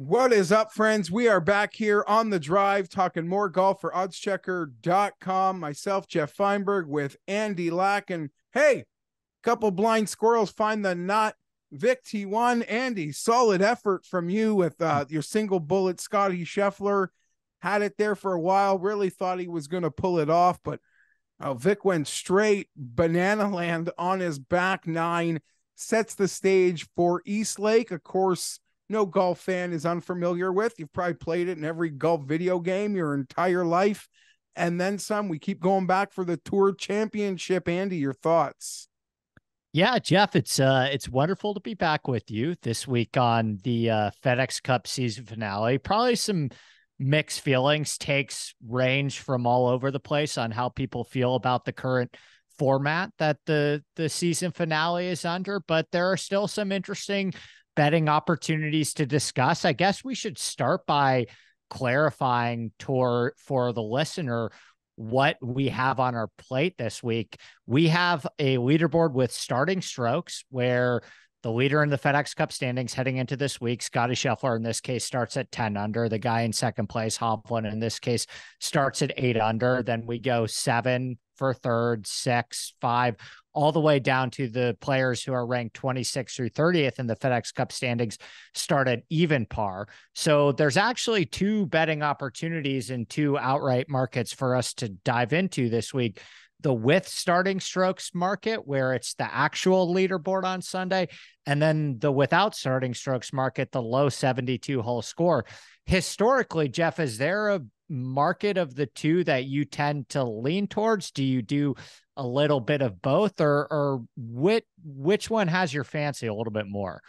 What is up, friends? We are back here on the drive talking more golf for oddschecker.com. Myself, Geoff Fienberg, with Andy Lack. And hey, couple blind squirrels find the knot. Vic T1. Andy, solid effort from you with your single bullet. Scotty Scheffler had it there for a while. Really thought he was going to pull it off, but Vic went straight banana land on his back nine. Sets the stage for East Lake. Of course, no golf fan is unfamiliar with. You've probably played it in every golf video game your entire life. And then some. We keep going back for the Tour Championship. Andy, your thoughts? Yeah, Geoff, it's wonderful to be back with you this week on the FedEx Cup season finale. Probably some mixed feelings, takes range from all over the place on how people feel about the current format that the season finale is under, but there are still some interesting betting opportunities to discuss. I guess we should start by clarifying for the listener what we have on our plate this week. We have a leaderboard with starting strokes where the leader in the FedEx Cup standings heading into this week, Scotty Scheffler, in this case, starts at 10 under. The guy in second place, Hovland, in this case, starts at 8 under. Then we go 7 for third, 6, 5, all the way down to the players who are ranked 26th through 30th in the FedEx Cup standings start at even par. So there's actually 2 betting opportunities and 2 outright markets for us to dive into this week. The with starting strokes market, where it's the actual leaderboard on Sunday, and then the without starting strokes market, the low 72 hole score. Historically, Geoff, is there a market of the 2 that you tend to lean towards? Do you do a little bit of both, or which one has your fancy a little bit more?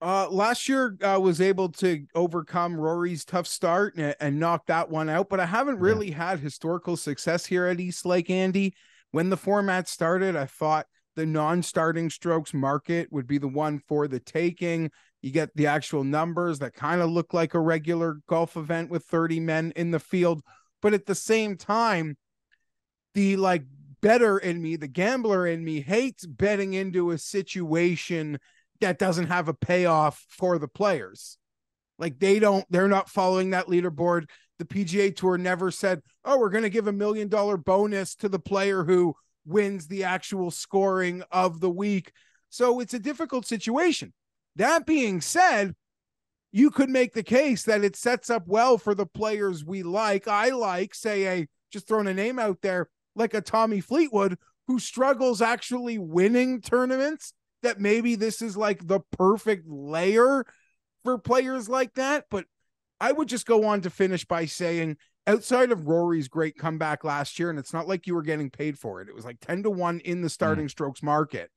Last year I was able to overcome Rory's tough start and knock that one out, but I haven't really had historical success here at East Lake, Andy. When the format started, I thought the non-starting strokes market would be the one for the taking. You get the actual numbers that kind of look like a regular golf event with 30 men in the field, but at the same time, the better in me, the gambler in me, hates betting into a situation that doesn't have a payoff for the players. They're not following that leaderboard. The PGA Tour never said, oh, we're going to give $1 million bonus to the player who wins the actual scoring of the week. So it's a difficult situation. That being said, you could make the case that it sets up well for the players we like. I like, say, just throwing a name out there, like a Tommy Fleetwood, who struggles actually winning tournaments, that maybe this is like the perfect layer for players like that. But I would just go on to finish by saying, outside of Rory's great comeback last year, and it's not like you were getting paid for it, it was like 10-1 in the starting strokes market.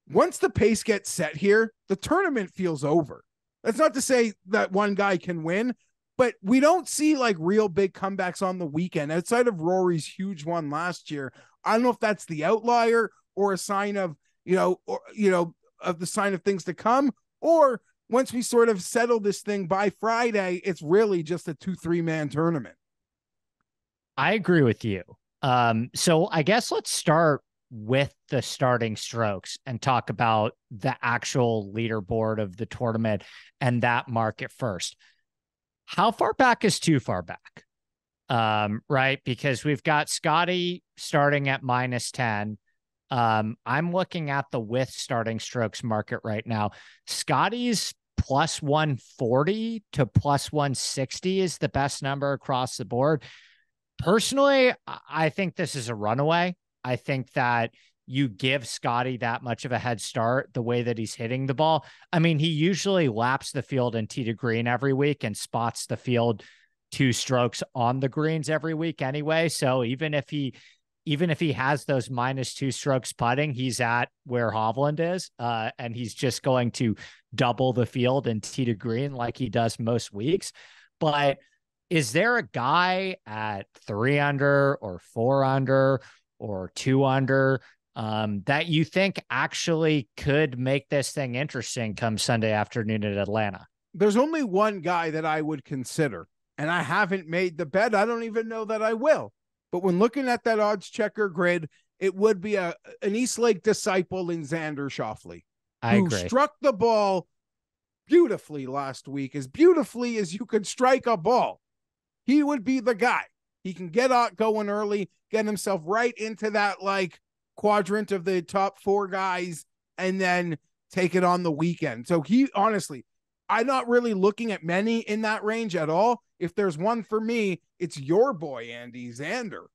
Once the pace gets set here, the tournament feels over. That's not to say that one guy can win, but we don't see like real big comebacks on the weekend outside of Rory's huge one last year. I don't know if that's the outlier or a sign of, of the sign of things to come, or once we sort of settle this thing by Friday, it's really just a 2-3 man tournament. I agree with you. So I guess let's start with the starting strokes and talk about the actual leaderboard of the tournament and that market first. How far back is too far back? Right? Because we've got Scotty starting at -10. I'm looking at the with starting strokes market right now. Scotty's plus 140 to plus 160 is the best number across the board. Personally, I think this is a runaway. I think that you give Scotty that much of a head start the way that he's hitting the ball. I mean, he usually laps the field in tee to green every week and spots the field 2 strokes on the greens every week anyway. So even if he has those -2 strokes putting, he's at where Hovland is, and he's just going to double the field in tee to green like he does most weeks. But is there a guy at 3 under or 4 under or 2 under that you think actually could make this thing interesting come Sunday afternoon at Atlanta? There's only one guy that I would consider, and I haven't made the bet. I don't even know that I will. But when looking at that odds checker grid, it would be an East Lake disciple in Xander Schauffele, I who agree. struck the ball beautifully last week, as beautifully as you could strike a ball. He would be the guy. He can get out going early, get himself right into that like quadrant of the top 4 guys, and then take it on the weekend. So he honestly, I'm not really looking at many in that range at all. If there's one for me, it's your boy, Andy Xander.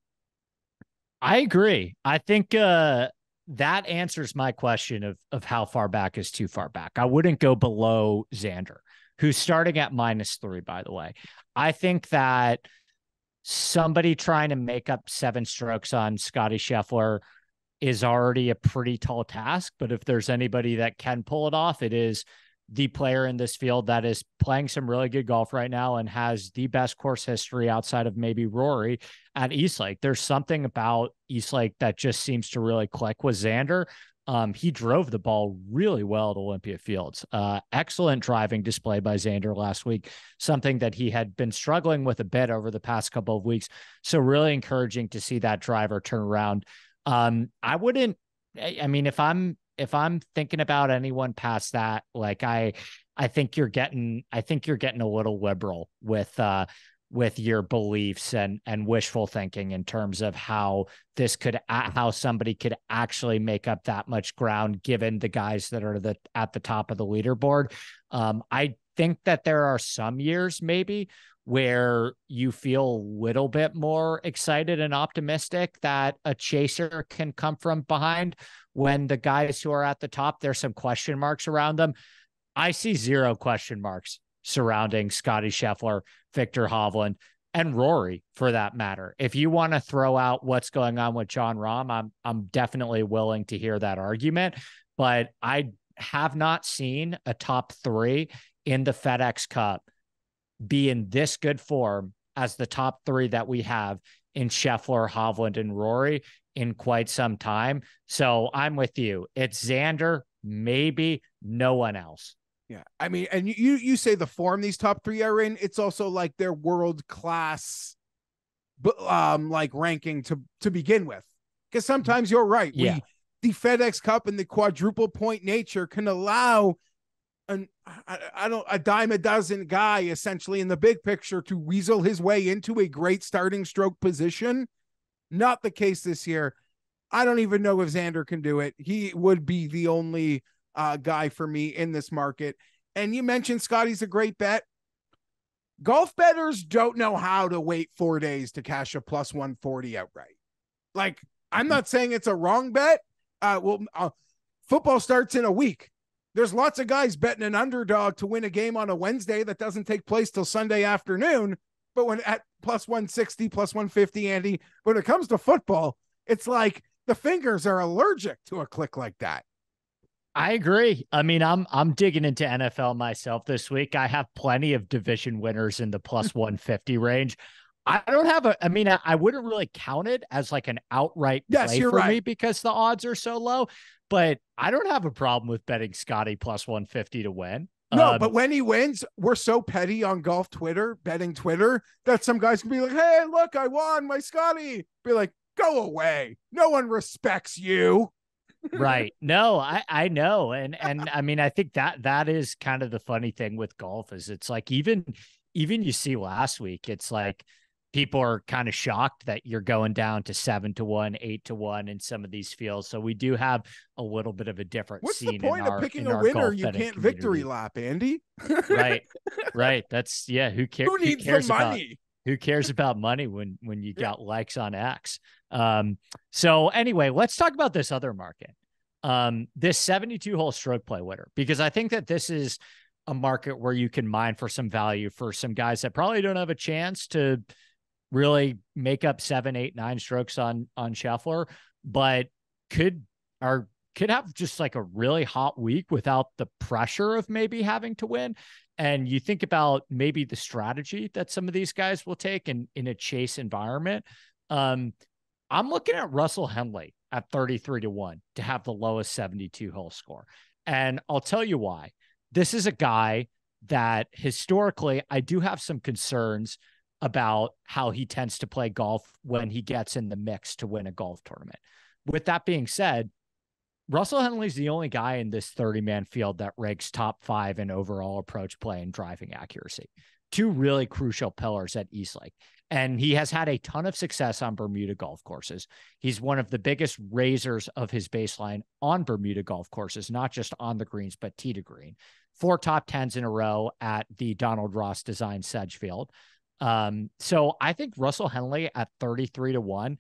I agree. I think that answers my question of how far back is too far back. I wouldn't go below Xander, who's starting at -3, by the way. I think that somebody trying to make up 7 strokes on Scotty Scheffler is already a pretty tall task. But if there's anybody that can pull it off, it is the player in this field that is playing some really good golf right now and has the best course history outside of maybe Rory at Eastlake. There's something about Eastlake that just seems to really click with Xander. He drove the ball really well at Olympia Fields. Excellent driving display by Xander last week, something that he had been struggling with a bit over the past couple of weeks. So really encouraging to see that driver turn around. I mean, if I'm thinking about anyone past that, like I think you're getting a little liberal with your beliefs and wishful thinking in terms of how somebody could actually make up that much ground given the guys that are at the top of the leaderboard. I think that there are some years maybe where you feel a little bit more excited and optimistic that a chaser can come from behind when the guys who are at the top, there's some question marks around them. I see 0 question marks surrounding Scotty Scheffler, Victor Hovland, and Rory for that matter. If you want to throw out what's going on with Jon Rahm, I'm definitely willing to hear that argument, but I have not seen a top 3 in the FedEx Cup be in this good form as the top 3 that we have in Scheffler, Hovland, and Rory in quite some time. So I'm with you. It's Xander, maybe no one else. Yeah. I mean, and you say the form these top 3 are in, it's also like their world class like ranking to begin with. Because sometimes you're right. Yeah. The FedEx Cup and the quadruple point nature can allow a dime a dozen guy essentially in the big picture to weasel his way into a great starting stroke position. Not the case this year. I don't even know if Xander can do it. He would be the only guy for me in this market. And you mentioned Scotty's a great bet. Golf bettors don't know how to wait 4 days to cash a plus 140 outright. Like, I'm not saying it's a wrong bet. Football starts in a week. There's lots of guys betting an underdog to win a game on a Wednesday that doesn't take place till Sunday afternoon. But when at plus 160, plus 150, Andy, when it comes to football, it's like the fingers are allergic to a click like that. I agree. I mean, I'm digging into NFL myself this week. I have plenty of division winners in the plus 150 range. I don't have I wouldn't really count it as like an outright play for me because the odds are so low, but I don't have a problem with betting Scotty plus 150 to win. No, but when he wins, we're so petty on golf Twitter, betting Twitter, that some guys can be like, hey, look, I won my Scotty. Be like, go away. No one respects you. Right. No, I know. And I mean, I think that is kind of the funny thing with golf is it's like, even you see last week, it's like people are kind of shocked that you're going down to 7-1, 8-1 in some of these fields. So we do have a little bit of a different What's scene. The point of picking a winner you can't victory lap, Andy? Right. That's Who cares? Who needs the money? Who cares about money when you got likes on X? So anyway, let's talk about this other market, this 72 hole stroke play winner, because I think that this is a market where you can mine for some value for some guys that probably don't have a chance to really make up 7, 8, 9 strokes on Scheffler, but could have just like a really hot week without the pressure of maybe having to win. And you think about maybe the strategy that some of these guys will take in a chase environment. I'm looking at Russell Henley at 33-1 to have the lowest 72 hole score. And I'll tell you why. This is a guy that historically I do have some concerns about how he tends to play golf when he gets in the mix to win a golf tournament. With that being said, Russell Henley's the only guy in this 30-man field that ranks top 5 in overall approach play and driving accuracy. Two really crucial pillars at Eastlake. And he has had a ton of success on Bermuda golf courses. He's one of the biggest raisers of his baseline on Bermuda golf courses, not just on the greens, but tee to green. 4 top 10s in a row at the Donald Ross designed Sedgefield. So I think Russell Henley at 33-1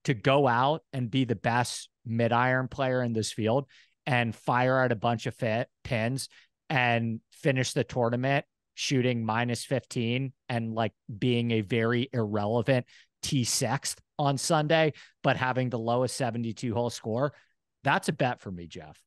to go out and be the best mid-iron player in this field and fire out a bunch of pins and finish the tournament shooting -15 and like being a very irrelevant T6th on Sunday, but having the lowest 72 hole score. That's a bet for me, Geoff.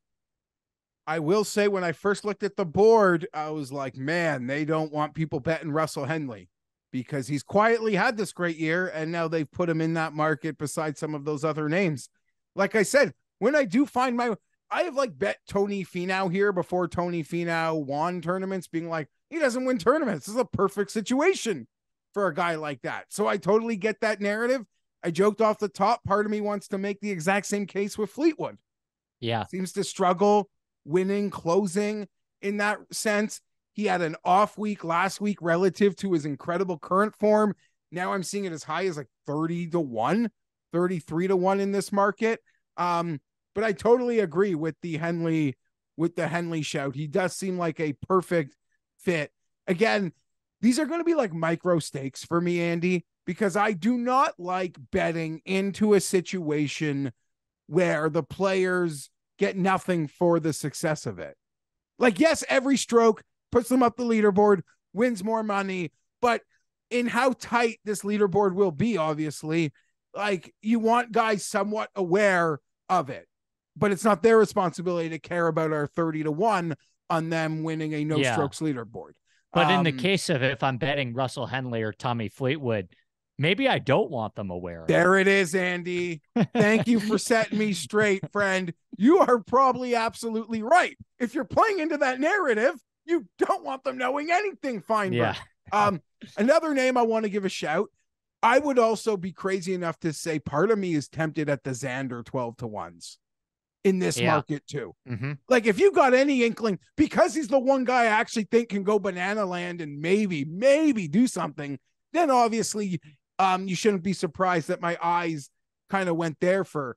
I will say when I first looked at the board, I was like, man, they don't want people betting Russell Henley because he's quietly had this great year. And now they've put him in that market beside some of those other names. Like I said, when I do find I have like bet Tony Finau here before Tony Finau won tournaments, being like, he doesn't win tournaments. This is a perfect situation for a guy like that. So I totally get that narrative. I joked off the top. Part of me wants to make the exact same case with Fleetwood. Yeah. Seems to struggle winning, closing in that sense. He had an off week last week relative to his incredible current form. Now I'm seeing it as high as like 30-1, 33-1 in this market. But I totally agree with the Henley shout. He does seem like a perfect fit. Again, these are going to be like micro stakes for me, Andy, because I do not like betting into a situation where the players get nothing for the success of it. Like, yes, every stroke puts them up the leaderboard, wins more money, but in how tight this leaderboard will be, obviously, like you want guys somewhat aware of it, but it's not their responsibility to care about our 30-1 on them winning a no strokes leaderboard. But in the case of if I'm betting Russell Henley or Tommy Fleetwood, maybe I don't want them aware. There it is, Andy. Thank you for setting me straight, friend. You are probably absolutely right. If you're playing into that narrative, you don't want them knowing anything, Fienberg. Yeah. Another name I want to give a shout. I would also be crazy enough to say part of me is tempted at the Xander 12-1s in this market too. Mm-hmm. Like if you got any inkling, because he's the one guy I actually think can go banana land and maybe do something, then obviously you shouldn't be surprised that my eyes kind of went there for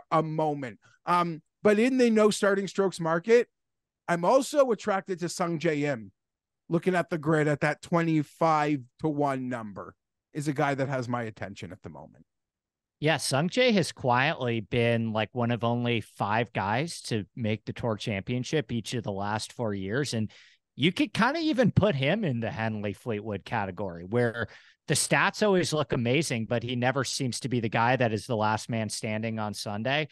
a moment. But in the no starting strokes market, I'm also attracted to Sung Jae Im. Looking at the grid at that 25-1 number is a guy that has my attention at the moment. Yeah, Sung Jae has quietly been like one of only 5 guys to make the Tour Championship each of the last 4 years. And you could kind of even put him in the Henley Fleetwood category where the stats always look amazing, but he never seems to be the guy that is the last man standing on Sunday.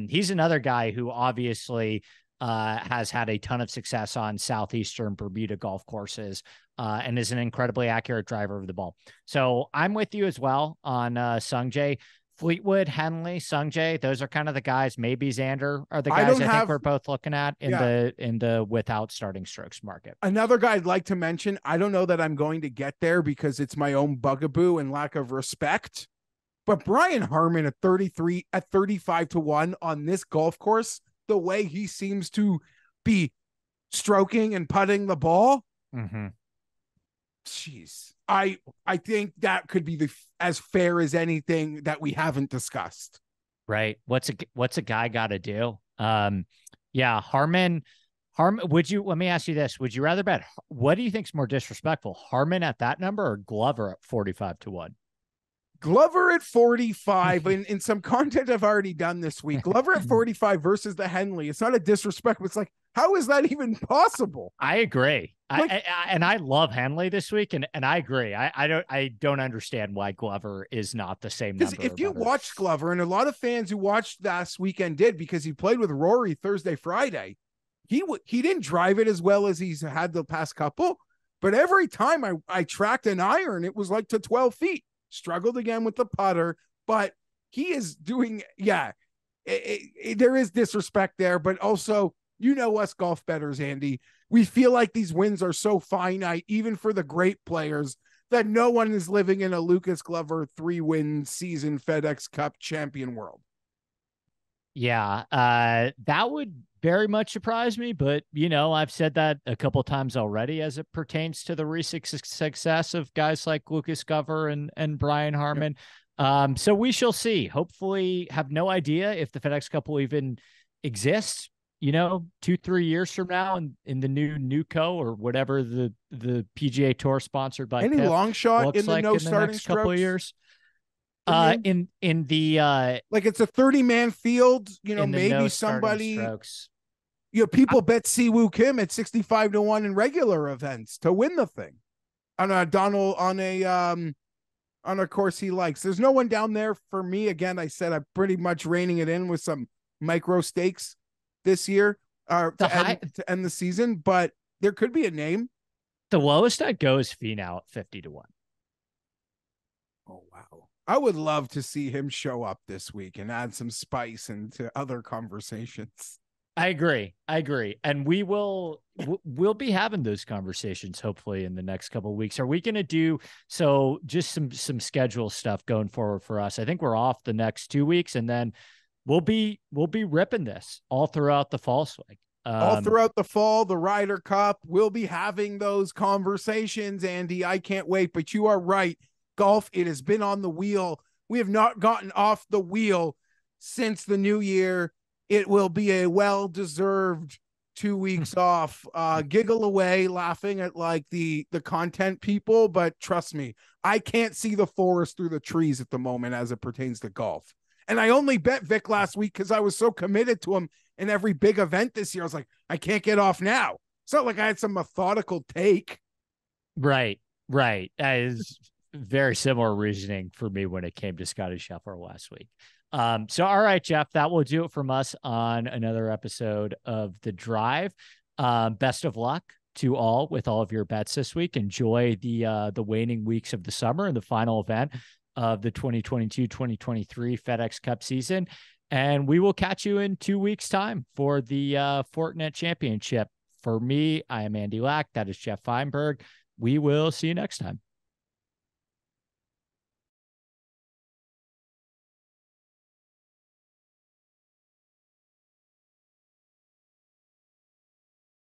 He's another guy who obviously has had a ton of success on Southeastern Bermuda golf courses and is an incredibly accurate driver of the ball. So I'm with you as well on Sung Jae. Fleetwood, Henley, Sung Jae, those are kind of the guys. Maybe Xander are the guys I think we're both looking at in the without starting strokes market. Another guy I'd like to mention, I don't know that I'm going to get there because it's my own bugaboo and lack of respect, but Brian Harman at 35-1 on this golf course, the way he seems to be stroking and putting the ball. Mm-hmm. Jeez. I think that could be as fair as anything that we haven't discussed. Right. What's a guy got to do? Harman, let me ask you this. Would you rather bet, what do you think is more disrespectful? Harman at that number or Glover at 45-1? Glover at 45 in some content I've already done this week. Glover at 45 versus the Henley. It's not a disrespect. It's like, how is that even possible? I agree. I love Henley this week, and I agree. I don't understand why Glover is not the same number. Because if you watched Glover, and a lot of fans who watched last weekend did, because he played with Rory Thursday, Friday, he didn't drive it as well as he's had the past couple. But every time I tracked an iron, it was like to 12 feet. Struggled again with the putter, but he is doing, there is disrespect there, but also, you know us golf bettors, Andy, we feel like these wins are so finite, even for the great players, that no one is living in a Lucas Glover 3-win season FedEx Cup champion world. Yeah, that would very much surprise me, but I've said that a couple times already as it pertains to the recent success of guys like Lucas Gover and Brian Harman. So we shall see. Hopefully, have no idea if the FedEx Cup will even exist. 2-3 years from now, in the new NUCO or whatever the PGA Tour sponsored by Any PIF long shot in looks the like no in the starting next couple of strokes years. for you? In the Like it's a 30-man field, in the maybe no starting somebody, strokes. people bet Siwoo Kim at 65-1 in regular events to win the thing on a on a course he likes. There's no one down there for me. Again, I said I'm pretty much reining it in with some micro stakes this year to end the season, but there could be a name. The lowest I'd go is Finau at 50-1. Oh, wow. I would love to see him show up this week and add some spice into other conversations. I agree. And we'll be having those conversations hopefully in the next couple of weeks. Are we going to do so just some schedule stuff going forward for us? I think we're off the next 2 weeks, and then we'll be ripping this all throughout the fall swing. All throughout the fall, the Ryder Cup, we'll be having those conversations, Andy. I can't wait, but you are right. Golf, it has been on the wheel. We have not gotten off the wheel since the new year. It will be a well-deserved 2 weeks off. Giggle away laughing at like the content people, but trust me, I can't see the forest through the trees at the moment as it pertains to golf. And I only bet Vic last week because I was so committed to him in every big event this year. I was like, I can't get off now. It's not like I had some methodical take. Right. That is very similar reasoning for me when it came to Scotty Scheffler last week. So, all right, Geoff, that will do it from us on another episode of The Drive. Best of luck to all with all of your bets this week. Enjoy the waning weeks of the summer and the final event of the 2022-2023 FedEx Cup season. And we will catch you in 2 weeks' time for the Fortinet Championship. For me, I am Andy Lack. That is Geoff Fienberg. We will see you next time.